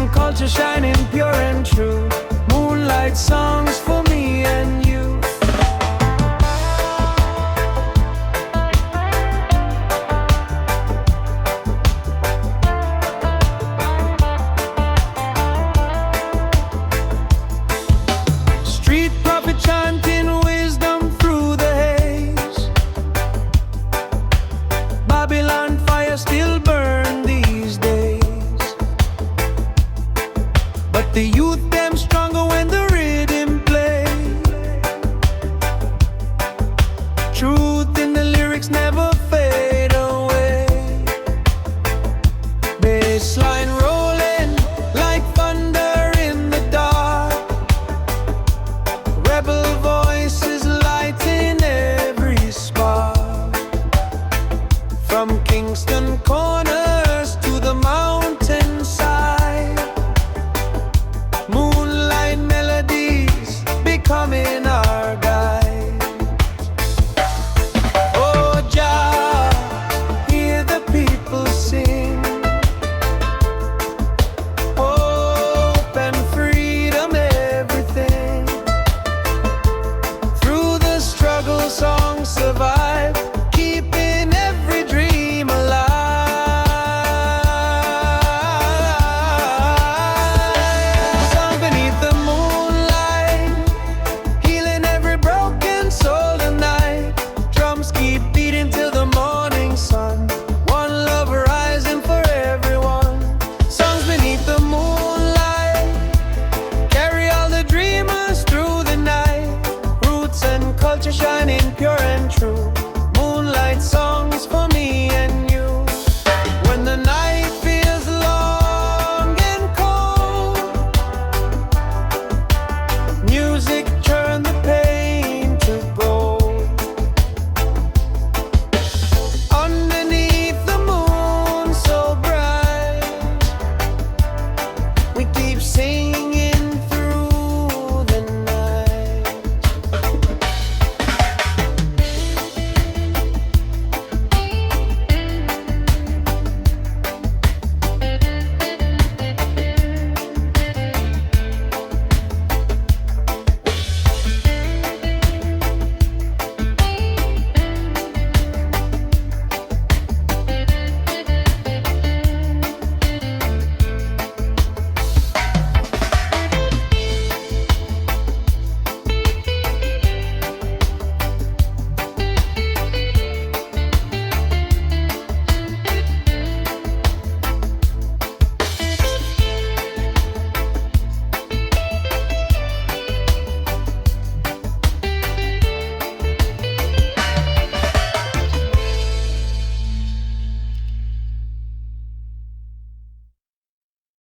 and culture shining pure and true. Moonlight songs for me and you. Street prophet chanting wisdom through the haze. Babylon fire still burn these days. But the youth them stronger when the rhythm play. Truth in the lyrics never fade away. Bassline rolling like thunder in the dark. Rebel voices lighting every spark. From Kingston corners to the mountainside. Moonlight melodies becoming our guide. Oh Jah, hear the people sing. Hope and freedom, everything. Through the struggle, songs survive, keeping every dream alive. Song beneath the moonlight, healing every broken soul tonight. Drums keep beating till the morning sun. One love rising for everyone. Songs beneath the moonlight carry all the dreamers through the night. Roots and culture shining pure and true. Moonlight songs for me and you. When the night feels long and cold, music turn the pain to gold. Underneath the moon so bright, we keep singing